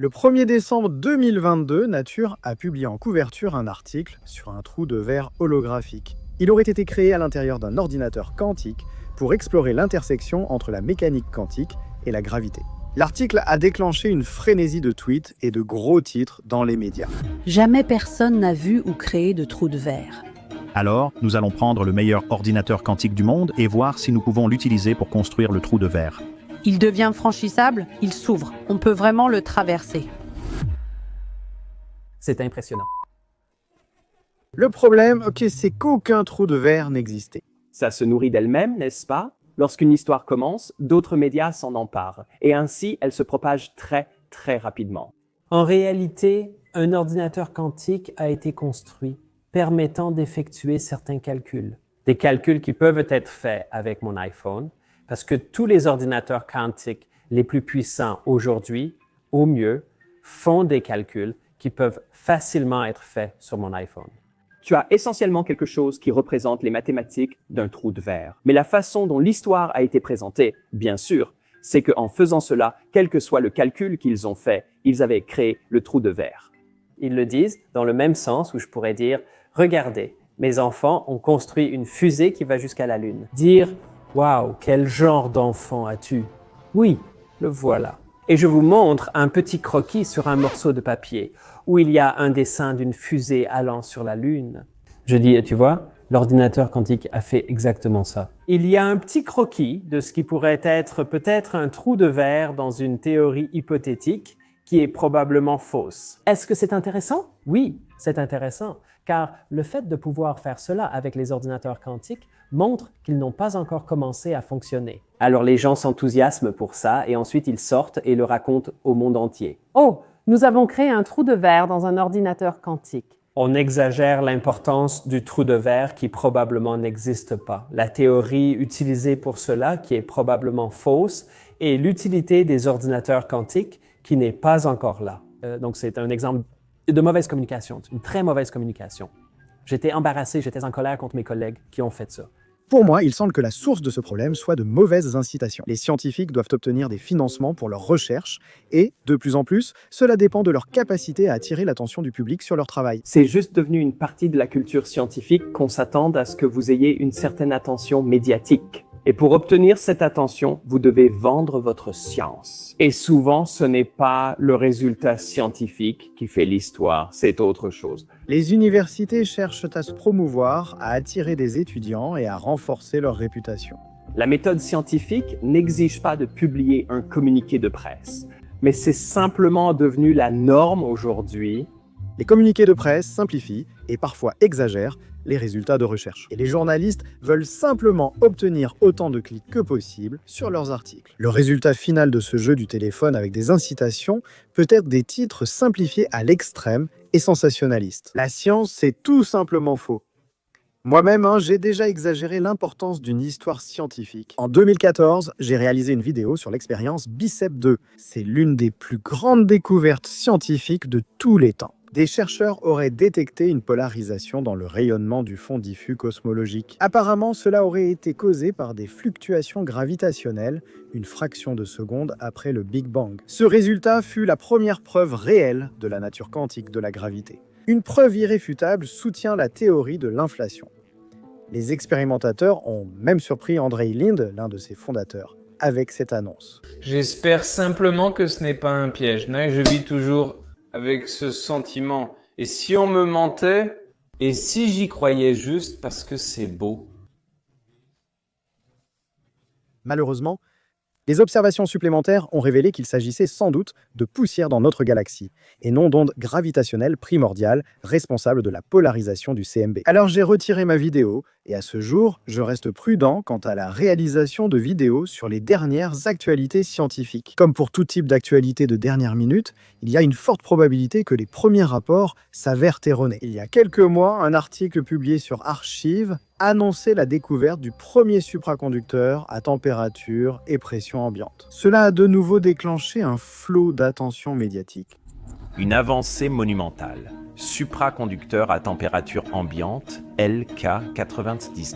Le 1er décembre 2022, Nature a publié en couverture un article sur un trou de verre holographique. Il aurait été créé à l'intérieur d'un ordinateur quantique pour explorer l'intersection entre la mécanique quantique et la gravité. L'article a déclenché une frénésie de tweets et de gros titres dans les médias. Jamais personne n'a vu ou créé de trou de verre. Alors, nous allons prendre le meilleur ordinateur quantique du monde et voir si nous pouvons l'utiliser pour construire le trou de verre. Il devient franchissable, il s'ouvre. On peut vraiment le traverser. C'est impressionnant. Le problème, c'est qu'aucun trou de verre n'existait. Ça se nourrit d'elle-même, n'est-ce pas? Lorsqu'une histoire commence, d'autres médias s'en emparent. Et ainsi, elle se propage très, très rapidement. En réalité, un ordinateur quantique a été construit permettant d'effectuer certains calculs. Des calculs qui peuvent être faits avec mon iPhone, parce que tous les ordinateurs quantiques les plus puissants aujourd'hui, au mieux, font des calculs qui peuvent facilement être faits sur mon iPhone. Tu as essentiellement quelque chose qui représente les mathématiques d'un trou de verre. Mais la façon dont l'histoire a été présentée, bien sûr, c'est qu'en faisant cela, quel que soit le calcul qu'ils ont fait, ils avaient créé le trou de verre. Ils le disent dans le même sens où je pourrais dire « Regardez, mes enfants ont construit une fusée qui va jusqu'à la Lune. » Dire « Waouh, quel genre d'enfant as-tu? » Oui, le voilà. Et je vous montre un petit croquis sur un morceau de papier où il y a un dessin d'une fusée allant sur la Lune. Je dis, tu vois, l'ordinateur quantique a fait exactement ça. Il y a un petit croquis de ce qui pourrait être peut-être un trou de verre dans une théorie hypothétique qui est probablement fausse. Est-ce que c'est intéressant? Oui, c'est intéressant, car le fait de pouvoir faire cela avec les ordinateurs quantiques montre qu'ils n'ont pas encore commencé à fonctionner. Alors les gens s'enthousiasment pour ça et ensuite ils sortent et le racontent au monde entier. Oh, nous avons créé un trou de verre dans un ordinateur quantique. On exagère l'importance du trou de verre qui probablement n'existe pas. La théorie utilisée pour cela qui est probablement fausse et l'utilité des ordinateurs quantiques qui n'est pas encore là. Donc c'est un exemple de mauvaise communication, une très mauvaise communication. J'étais embarrassé, j'étais en colère contre mes collègues qui ont fait ça. Pour moi, il semble que la source de ce problème soit de mauvaises incitations. Les scientifiques doivent obtenir des financements pour leurs recherches et, de plus en plus, cela dépend de leur capacité à attirer l'attention du public sur leur travail. C'est juste devenu une partie de la culture scientifique qu'on s'attende à ce que vous ayez une certaine attention médiatique. Et pour obtenir cette attention, vous devez vendre votre science. Et souvent, ce n'est pas le résultat scientifique qui fait l'histoire, c'est autre chose. Les universités cherchent à se promouvoir, à attirer des étudiants et à renforcer leur réputation. La méthode scientifique n'exige pas de publier un communiqué de presse, mais c'est simplement devenu la norme aujourd'hui. Les communiqués de presse simplifient et parfois exagèrent les résultats de recherche. Et les journalistes veulent simplement obtenir autant de clics que possible sur leurs articles. Le résultat final de ce jeu du téléphone avec des incitations peut être des titres simplifiés à l'extrême et sensationnalistes. La science, c'est tout simplement faux. Moi-même, j'ai déjà exagéré l'importance d'une histoire scientifique. En 2014, j'ai réalisé une vidéo sur l'expérience BICEP 2. C'est l'une des plus grandes découvertes scientifiques de tous les temps. Des chercheurs auraient détecté une polarisation dans le rayonnement du fond diffus cosmologique. Apparemment, cela aurait été causé par des fluctuations gravitationnelles, une fraction de seconde après le Big Bang. Ce résultat fut la première preuve réelle de la nature quantique de la gravité. Une preuve irréfutable soutient la théorie de l'inflation. Les expérimentateurs ont même surpris Andrei Lind, l'un de ses fondateurs, avec cette annonce. J'espère simplement que ce n'est pas un piège. Je vis toujours avec ce sentiment. Et si on me mentait? Et si j'y croyais juste parce que c'est beau? Malheureusement, les observations supplémentaires ont révélé qu'il s'agissait sans doute de poussière dans notre galaxie, et non d'ondes gravitationnelles primordiales responsables de la polarisation du CMB. Alors j'ai retiré ma vidéo, et à ce jour, je reste prudent quant à la réalisation de vidéos sur les dernières actualités scientifiques. Comme pour tout type d'actualité de dernière minute, il y a une forte probabilité que les premiers rapports s'avèrent erronés. Il y a quelques mois, un article publié sur Archive annonçait la découverte du premier supraconducteur à température et pression ambiante. Cela a de nouveau déclenché un flot d'attention médiatique. Une avancée monumentale. Supraconducteur à température ambiante, LK99.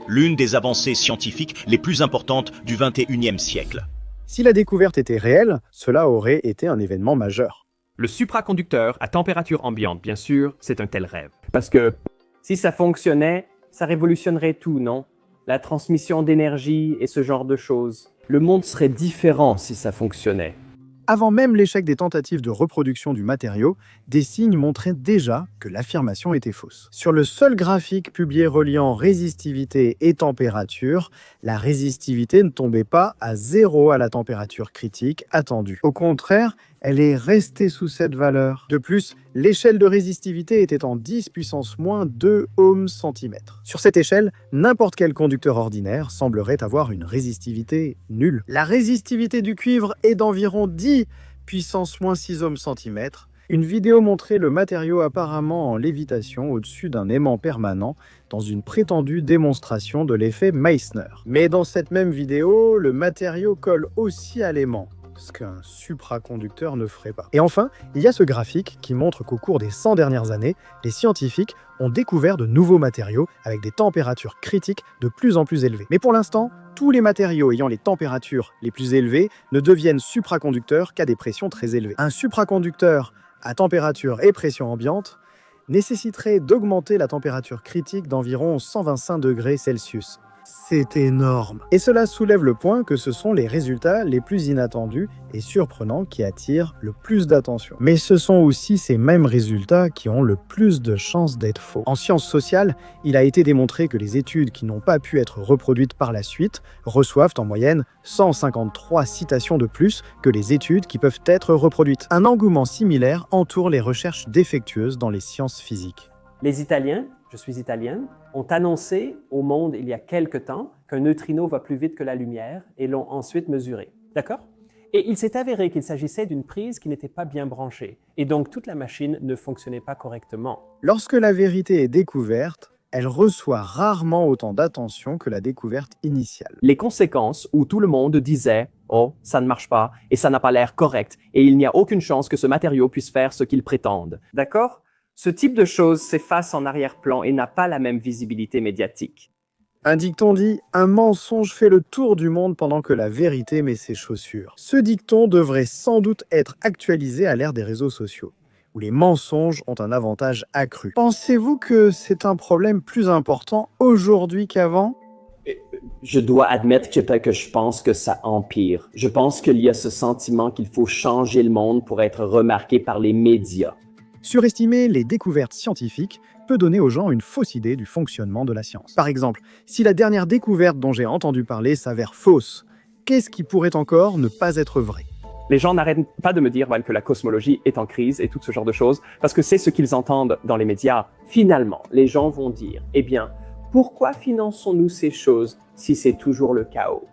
L'une des avancées scientifiques les plus importantes du XXIe siècle. Si la découverte était réelle, cela aurait été un événement majeur. Le supraconducteur à température ambiante, bien sûr, c'est un tel rêve. Parce que si ça fonctionnait, ça révolutionnerait tout, non? La transmission d'énergie et ce genre de choses. Le monde serait différent si ça fonctionnait. Avant même l'échec des tentatives de reproduction du matériau, des signes montraient déjà que l'affirmation était fausse. Sur le seul graphique publié reliant résistivité et température, la résistivité ne tombait pas à 0 à la température critique attendue. Au contraire, elle est restée sous cette valeur. De plus, l'échelle de résistivité était en 10 puissance moins 2 ohms centimètres. Sur cette échelle, n'importe quel conducteur ordinaire semblerait avoir une résistivité nulle. La résistivité du cuivre est d'environ 10 puissance moins 6 ohms centimètres. Une vidéo montrait le matériau apparemment en lévitation au-dessus d'un aimant permanent dans une prétendue démonstration de l'effet Meissner. Mais dans cette même vidéo, le matériau colle aussi à l'aimant, ce qu'un supraconducteur ne ferait pas. Et enfin, il y a ce graphique qui montre qu'au cours des 100 dernières années, les scientifiques ont découvert de nouveaux matériaux avec des températures critiques de plus en plus élevées. Mais pour l'instant, tous les matériaux ayant les températures les plus élevées ne deviennent supraconducteurs qu'à des pressions très élevées. Un supraconducteur à température et pression ambiante nécessiterait d'augmenter la température critique d'environ 125 degrés Celsius. C'est énorme. Et cela soulève le point que ce sont les résultats les plus inattendus et surprenants qui attirent le plus d'attention. Mais ce sont aussi ces mêmes résultats qui ont le plus de chances d'être faux. En sciences sociales, il a été démontré que les études qui n'ont pas pu être reproduites par la suite reçoivent en moyenne 153 citations de plus que les études qui peuvent être reproduites. Un engouement similaire entoure les recherches défectueuses dans les sciences physiques. Les Italiens, je suis italienne, ont annoncé au monde il y a quelque temps qu'un neutrino va plus vite que la lumière et l'ont ensuite mesuré. D'accord? Et il s'est avéré qu'il s'agissait d'une prise qui n'était pas bien branchée. Et donc toute la machine ne fonctionnait pas correctement. Lorsque la vérité est découverte, elle reçoit rarement autant d'attention que la découverte initiale. Les conséquences où tout le monde disait « Oh, ça ne marche pas et ça n'a pas l'air correct et il n'y a aucune chance que ce matériau puisse faire ce qu'il prétende. » D'accord? Ce type de choses s'efface en arrière-plan et n'a pas la même visibilité médiatique. Un dicton dit « Un mensonge fait le tour du monde pendant que la vérité met ses chaussures ». Ce dicton devrait sans doute être actualisé à l'ère des réseaux sociaux, où les mensonges ont un avantage accru. Pensez-vous que c'est un problème plus important aujourd'hui qu'avant ? Je dois admettre que je pense que ça empire. Je pense qu'il y a ce sentiment qu'il faut changer le monde pour être remarqué par les médias. Surestimer les découvertes scientifiques peut donner aux gens une fausse idée du fonctionnement de la science. Par exemple, si la dernière découverte dont j'ai entendu parler s'avère fausse, qu'est-ce qui pourrait encore ne pas être vrai ? Les gens n'arrêtent pas de me dire que la cosmologie est en crise et tout ce genre de choses, parce que c'est ce qu'ils entendent dans les médias. Finalement, les gens vont dire, eh bien, pourquoi finançons-nous ces choses si c'est toujours le chaos ?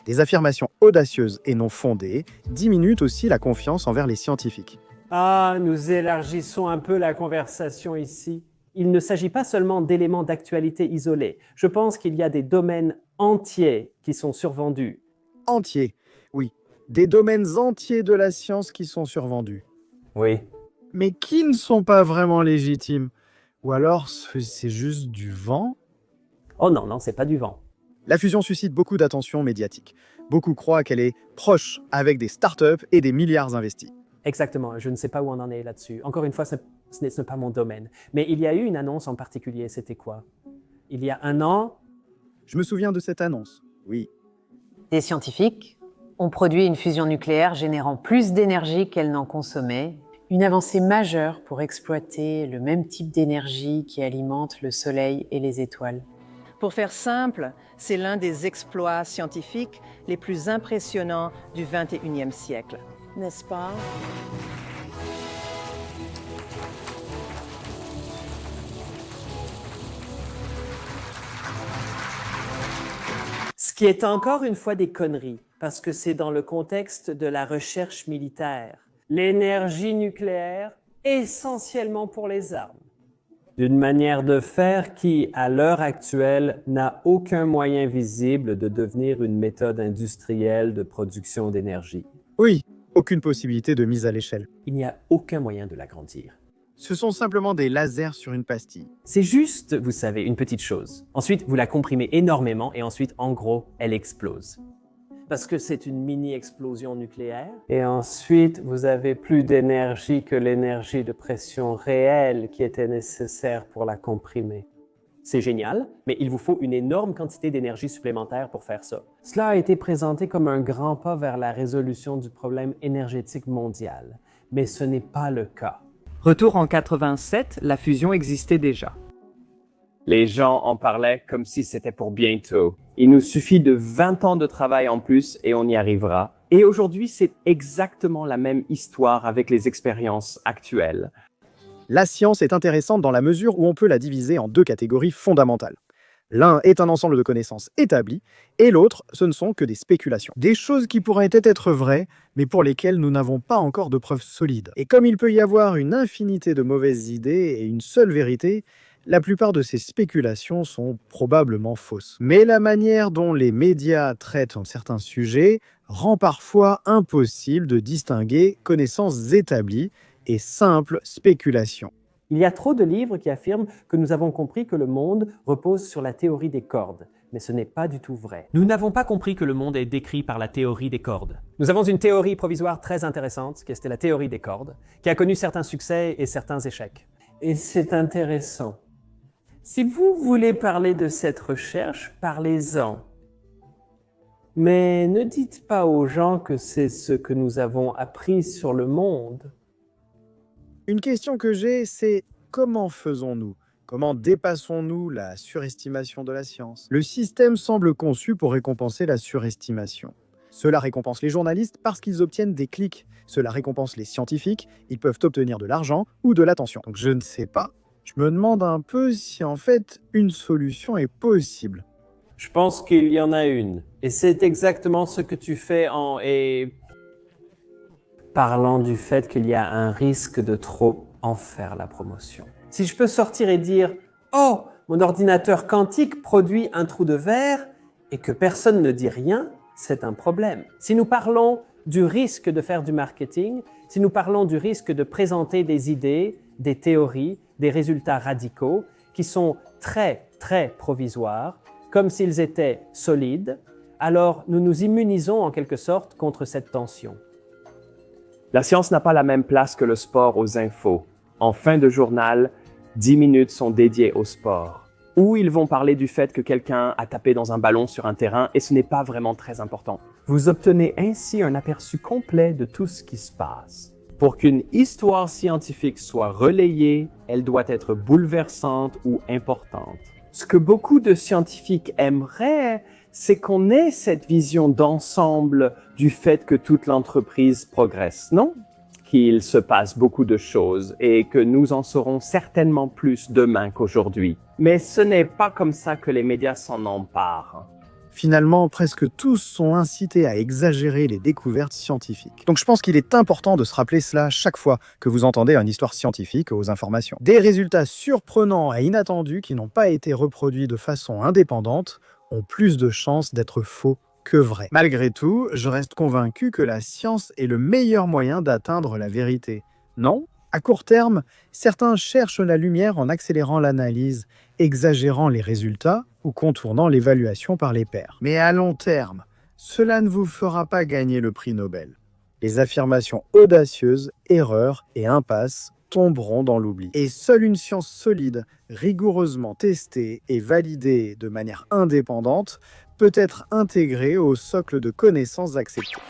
Des affirmations audacieuses et non fondées diminuent aussi la confiance envers les scientifiques. Ah, nous élargissons un peu la conversation ici. Il ne s'agit pas seulement d'éléments d'actualité isolés. Je pense qu'il y a des domaines entiers qui sont survendus. Entiers, oui. Des domaines entiers de la science qui sont survendus. Oui. Mais qui ne sont pas vraiment légitimes. Ou alors, c'est juste du vent ? Oh non, non, c'est pas du vent. La fusion suscite beaucoup d'attention médiatique. Beaucoup croient qu'elle est proche avec des startups et des milliards investis. Exactement, je ne sais pas où on en est là-dessus. Encore une fois, ce n'est pas mon domaine. Mais il y a eu une annonce en particulier, c'était quoi? Il y a un an... Je me souviens de cette annonce, oui. Des scientifiques ont produit une fusion nucléaire générant plus d'énergie qu'elle n'en consommait. Une avancée majeure pour exploiter le même type d'énergie qui alimente le Soleil et les étoiles. Pour faire simple, c'est l'un des exploits scientifiques les plus impressionnants du XXIe siècle. N'est-ce pas? Ce qui est encore une fois des conneries, parce que c'est dans le contexte de la recherche militaire. L'énergie nucléaire, essentiellement pour les armes. D'une manière de faire qui, à l'heure actuelle, n'a aucun moyen visible de devenir une méthode industrielle de production d'énergie. Oui, aucune possibilité de mise à l'échelle. Il n'y a aucun moyen de l'agrandir. Ce sont simplement des lasers sur une pastille. C'est juste, vous savez, une petite chose. Ensuite, vous la comprimez énormément et ensuite, en gros, elle explose. parce que c'est une mini-explosion nucléaire. Et ensuite, vous avez plus d'énergie que l'énergie de pression réelle qui était nécessaire pour la comprimer. C'est génial, mais il vous faut une énorme quantité d'énergie supplémentaire pour faire ça. Cela a été présenté comme un grand pas vers la résolution du problème énergétique mondial, mais ce n'est pas le cas. Retour en 87, la fusion existait déjà. Les gens en parlaient comme si c'était pour bientôt. Il nous suffit de 20 ans de travail en plus et on y arrivera. Et aujourd'hui, c'est exactement la même histoire avec les expériences actuelles. La science est intéressante dans la mesure où on peut la diviser en deux catégories fondamentales. L'un est un ensemble de connaissances établies, et l'autre, ce ne sont que des spéculations. Des choses qui pourraient être vraies, mais pour lesquelles nous n'avons pas encore de preuves solides. Et comme il peut y avoir une infinité de mauvaises idées et une seule vérité, la plupart de ces spéculations sont probablement fausses. Mais la manière dont les médias traitent certains sujets rend parfois impossible de distinguer connaissances établies et simples spéculations. Il y a trop de livres qui affirment que nous avons compris que le monde repose sur la théorie des cordes, mais ce n'est pas du tout vrai. Nous n'avons pas compris que le monde est décrit par la théorie des cordes. Nous avons une théorie provisoire très intéressante, qui était la théorie des cordes, qui a connu certains succès et certains échecs. Et c'est intéressant. Si vous voulez parler de cette recherche, parlez-en. Mais ne dites pas aux gens que c'est ce que nous avons appris sur le monde. Une question que j'ai, c'est comment faisons-nous? Comment dépassons-nous la surestimation de la science? Le système semble conçu pour récompenser la surestimation. Cela récompense les journalistes parce qu'ils obtiennent des clics. Cela récompense les scientifiques, ils peuvent obtenir de l'argent ou de l'attention. Donc je ne sais pas. Je me demande un peu si en fait une solution est possible. Je pense qu'il y en a une. Et c'est exactement ce que tu fais parlant du fait qu'il y a un risque de trop en faire la promotion. Si je peux sortir et dire « Oh, mon ordinateur quantique produit un trou de verre » et que personne ne dit rien, c'est un problème. Si nous parlons du risque de faire du marketing, si nous parlons du risque de présenter des idées, des théories, des résultats radicaux qui sont très, très provisoires, comme s'ils étaient solides, alors nous nous immunisons en quelque sorte contre cette tension. La science n'a pas la même place que le sport aux infos. En fin de journal, 10 minutes sont dédiées au sport. Ou ils vont parler du fait que quelqu'un a tapé dans un ballon sur un terrain et ce n'est pas vraiment très important. Vous obtenez ainsi un aperçu complet de tout ce qui se passe. Pour qu'une histoire scientifique soit relayée, elle doit être bouleversante ou importante. Ce que beaucoup de scientifiques aimeraient, c'est qu'on ait cette vision d'ensemble du fait que toute l'entreprise progresse, non? Qu'il se passe beaucoup de choses et que nous en saurons certainement plus demain qu'aujourd'hui. Mais ce n'est pas comme ça que les médias s'en emparent. Finalement, presque tous sont incités à exagérer les découvertes scientifiques. Donc je pense qu'il est important de se rappeler cela chaque fois que vous entendez une histoire scientifique aux informations. Des résultats surprenants et inattendus qui n'ont pas été reproduits de façon indépendante ont plus de chances d'être faux que vrais. Malgré tout, je reste convaincu que la science est le meilleur moyen d'atteindre la vérité. Non? À court terme, certains cherchent la lumière en accélérant l'analyse, exagérant les résultats ou contournant l'évaluation par les pairs. Mais à long terme, cela ne vous fera pas gagner le prix Nobel. Les affirmations audacieuses, erreurs et impasses tomberont dans l'oubli. Et seule une science solide, rigoureusement testée et validée de manière indépendante peut être intégrée au socle de connaissances acceptées.